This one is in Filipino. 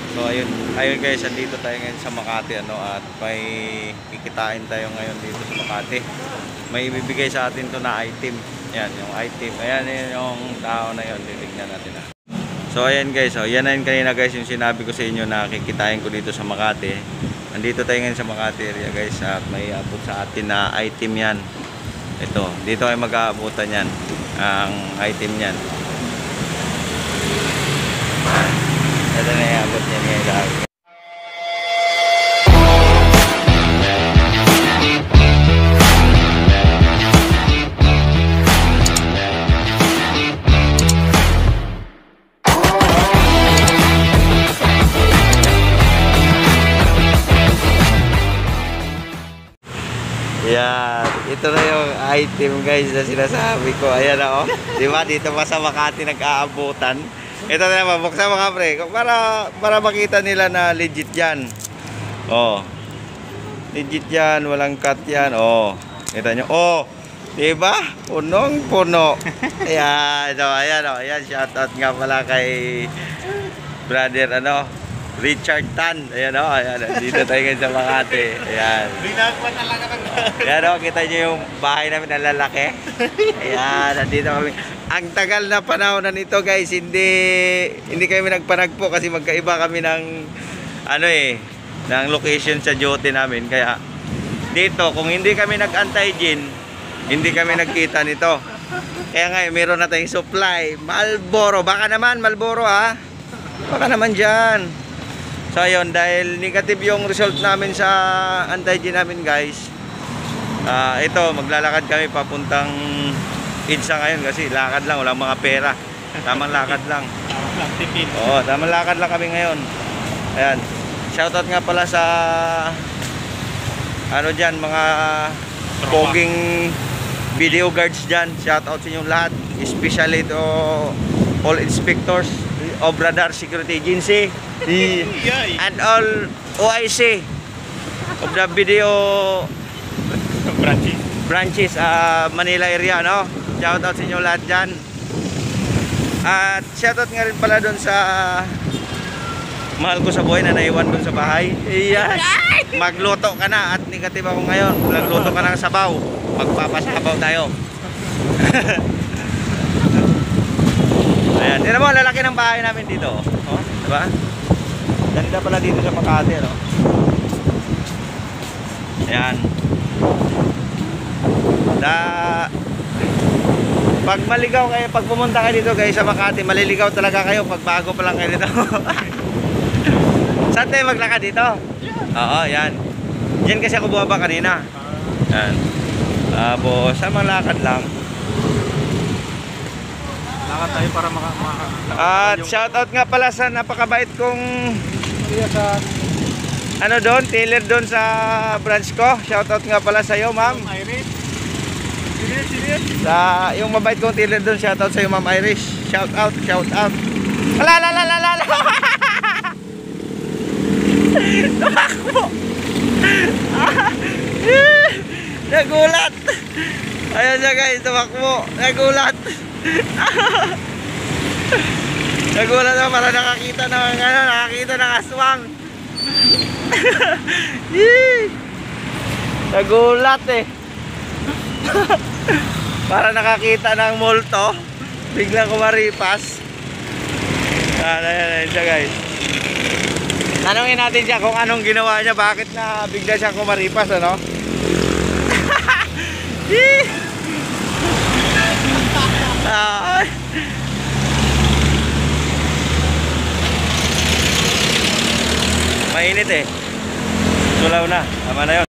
So ayun guys, andito tayo ngayon sa Makati at may kikitain tayo ngayon dito sa Makati. May ibibigay sa atin to na item. Yan, yung item. Ayan yung tao na yun, titignan natin So ayan guys, yan na yun kanina guys yung sinabi ko sa inyo na kikitain ko dito sa Makati. Andito tayo ngayon sa Makati area guys at may abot sa atin na item yan. Ito, dito ay mag-aabutan yan, ang item yan. Ito na yung abot niya ngayon. Yan, ito na yung item guys na sinasabi ko. Ayan o, diba dito pa sa Makati nag-aabutan. Ito na naman, buksan mga pre para makita nila na legit yan. Oh, legit yan, walang cut yan. Oh, kita nyo, oh, diba? Punong puno. Ayan, ayan, shoutout nga pala kay brother Richard Tan. Ayan ayan, dito tayo ngayon sa Makati. Ayan. Binagpa talaga ng Ayan kita nyo yung bahay namin na lalaki. Ayan, nandito kami. Ang tagal na panahon na nito guys, hindi kami nagpanagpo kasi magkaiba kami ng ng location sa duty namin. Kaya dito, kung hindi kami nag-anti-gin, hindi kami nagkita nito. Kaya ngayon, meron na tayong supply. Marlboro, baka naman Marlboro ha. Baka naman dyan. So ayun, dahil negative yung result namin sa anti-gin namin guys, ito, maglalakad kami papuntang EDSA ngayon kasi lakad lang, walang mga pera. Tamang lakad lang. Oo, tamang lakad lang kami ngayon. Ayan. Shoutout nga pala sa dyan, mga poging video guards dyan. Shoutout sa inyong lahat. Especially to all inspectors of Radar Security Agency and all OIC of the video branches Manila area, no? Shoutout sa inyo lahat dyan. At shoutout nga rin pala doon sa mahal ko sa buhay na naiwan doon sa bahay. Yes. Magluto ka na at negative ako ngayon. Magluto ka ng sabaw. Magpapasabaw tayo. Ayan, tignan mo, lalaki ng bahay namin dito. Oh, diba? Ganda pala dito sa Makati, no? Ayan. Pag maligaw kayo, pag pumunta kayo dito guys sa Makati, maliligaw talaga kayo pag bago pa lang kayo dito. Saan tayo maglakad dito? Oo, yan. Diyan kasi ako bumaba kanina. Yan. Tapos, samang lakad lang. lakad tayo para At shoutout nga pala sa napakabait kong doon, tailor doon sa branch ko. Shoutout nga pala sa iyo, ma'am. Sa yung mabait kong tailor doon, shoutout sa iyo, ma'am Irish. Shoutout. Ala. Tumakbo. Nagulat. Ayan siya guys, tumakbo. Nagulat. Nagulat na para nakakita ng aswang. Nagulat eh. Para nakakita ng multo, biglang kumaripas. Ayan siya guys. Tanungin natin siya kung anong ginawa niya, bakit na bigla siyang kumaripas, ano? Mainit eh. Sulaw na. Tama na yun.